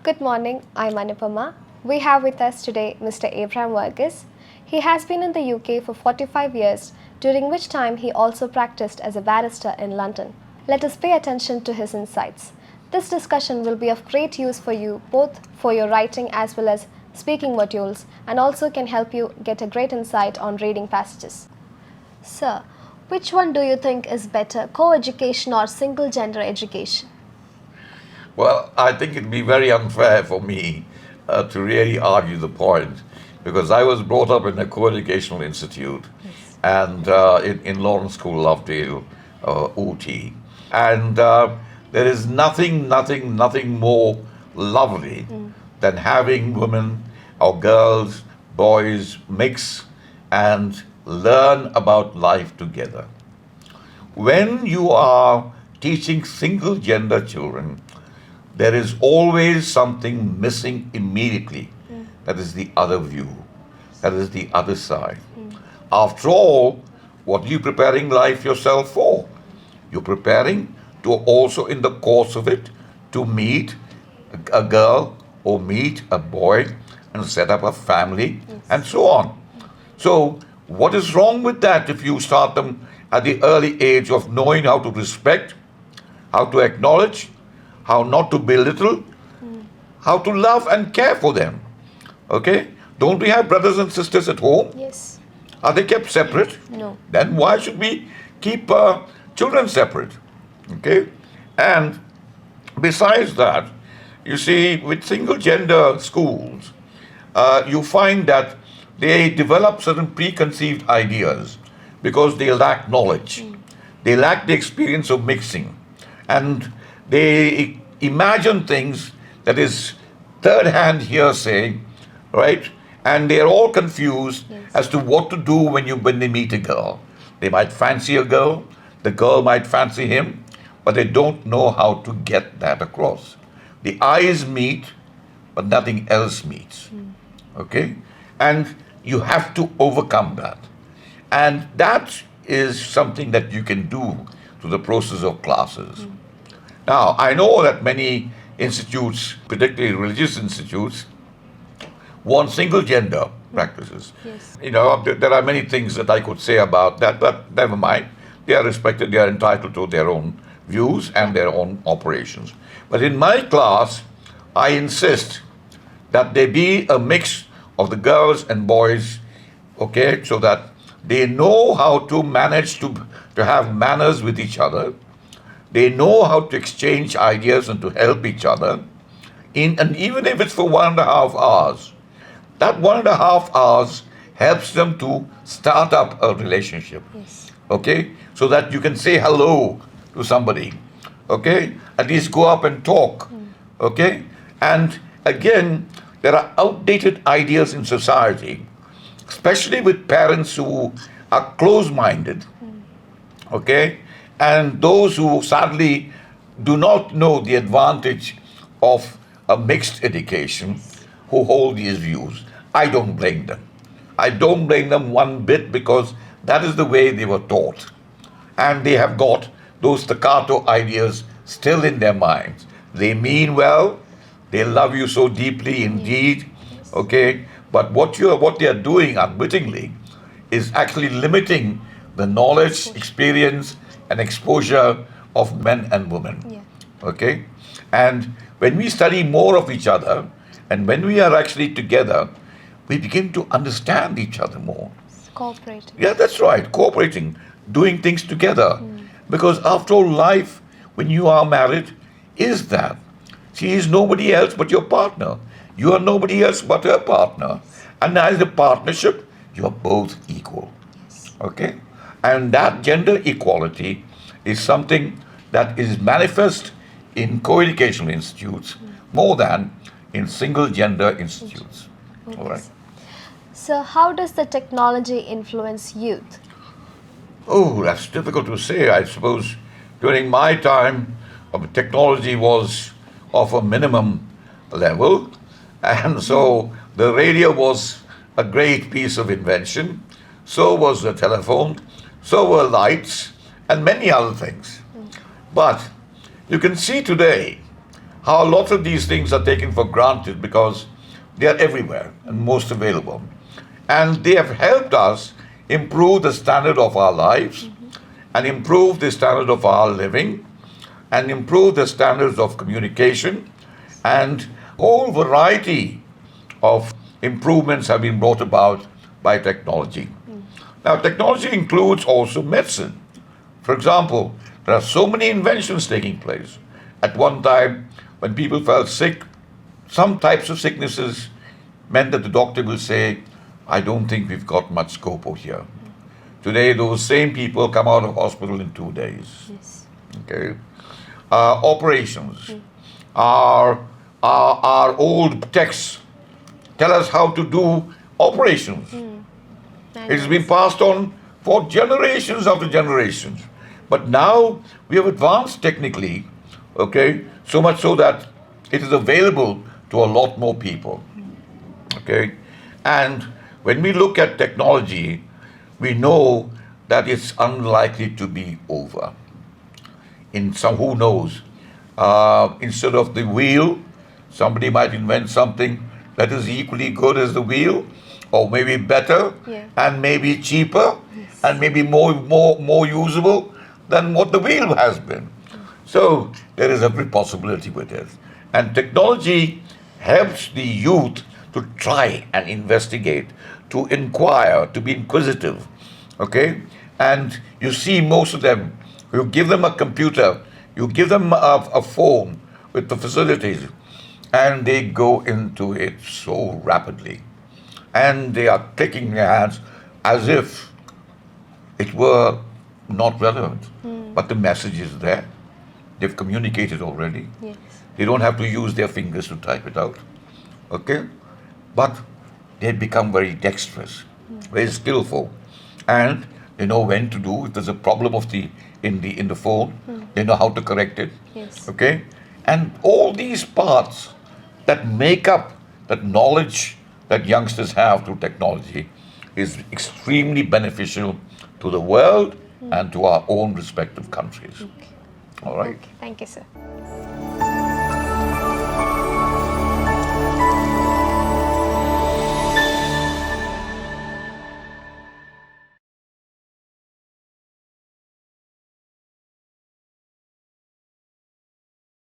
Good morning, I'm Manappallil. We have with us today Mr. Abraham Vargas. He has been in the UK for 45 years, during which time he also practiced as a barrister in London. Let us pay attention to his insights. This discussion will be of great use for you, both for your writing as well as speaking modules, and also can help you get a great insight on reading passages. Sir, which one do you think is better, co-education or single-gender education? Well, I think it'd be very unfair for me to really argue the point, because I was brought up in a co-educational institute and in Lawrence School, Lovedale, OT. And there is nothing more lovely than having women or girls, boys mix and learn about life together. When you are teaching single gender children, there is always something missing immediately. That is the other view. That is the other side. After all, what are you preparing life yourself for? You're preparing to also, in the course of it, to meet a girl or meet a boy and set up a family and so on. So what is wrong with that if you start them at the early age of knowing how to respect, how to acknowledge, how not to belittle, how to love and care for them? Okay? Don't we have brothers and sisters at home? Yes. Are they kept separate? No. Then why should we keep children separate? Okay? And besides that, you see, with single gender schools, you find that they develop certain preconceived ideas because they lack knowledge. They lack the experience of mixing. And they imagine things that is third-hand hearsay, right? And they're all confused as to what to do when they meet a girl. They might fancy a girl, the girl might fancy him, but they don't know how to get that across. The eyes meet, but nothing else meets. Okay? And you have to overcome that. And that is something that you can do through the process of classes. Now, I know that many institutes, particularly religious institutes, want single gender practices. Yes. You know, there are many things that I could say about that, but never mind. They are respected, they are entitled to their own views and their own operations. But in my class, I insist that there be a mix of the girls and boys, okay, so that they know how to manage to have manners with each other. They know how to exchange ideas and to help each other. And even if it's for 1.5 hours, that 1.5 hours helps them to start up a relationship. Yes. Okay? So that you can say hello to somebody. Okay? At least go up and talk. Okay? And again, there are outdated ideas in society, especially with parents who are close-minded. Okay? And those who sadly do not know the advantage of a mixed education, who hold these views. I don't blame them. I don't blame them one bit, because that is the way they were taught. And they have got those staccato ideas still in their minds. They mean well, they love you so deeply indeed, okay? But what they are doing unwittingly is actually limiting the knowledge, experience, and exposure of men and women. Okay? And when we study more of each other, and when we are actually together, we begin to understand each other more. Cooperating. Yeah, that's right. Cooperating, doing things together. Because after all, life, when you are married, is that. She is nobody else but your partner. You are nobody else but her partner. And as a partnership, you are both equal. Okay? And that gender equality is something that is manifest in co-educational institutes more than in single gender institutes. Okay. All right. So how does the technology influence youth? Oh, that's difficult to say. I suppose during my time, technology was of a minimum level. And so the radio was a great piece of invention. So was the telephone. So were lights and many other things. But you can see today how lots of these things are taken for granted because they are everywhere and most available. And they have helped us improve the standard of our lives and improve the standard of our living and improve the standards of communication, and a whole variety of improvements have been brought about by technology. Now, technology includes also medicine. For example, there are so many inventions taking place. At one time, when people felt sick, some types of sicknesses meant that the doctor will say, I don't think we've got much scope over here. Today, those same people come out of hospital in 2 days. Yes. Okay. Operations. Our old texts tell us how to do operations. It's been passed on for generations after generations. But now we have advanced technically, okay, so much so that it is available to a lot more people. Okay. And when we look at technology, we know that it's unlikely to be over. In some, who knows, instead of the wheel, somebody might invent something that is equally good as the wheel, or maybe better, and maybe cheaper, and maybe more usable than what the wheel has been. So there is every possibility with it. And technology helps the youth to try and investigate, to inquire, to be inquisitive. Okay? And you see most of them, you give them a computer, you give them a phone with the facilities, and they go into it so rapidly. And they are clicking their hands as if it were not relevant. But the message is there. They've communicated already. Yes. They don't have to use their fingers to type it out. Okay? But they become very dexterous, very skillful. And they know when to do. If there's a problem in the phone, they know how to correct it. Yes. Okay? And all these parts that make up that knowledge that youngsters have through technology is extremely beneficial to the world and to our own respective countries. Okay. All right? Okay. Thank you, sir.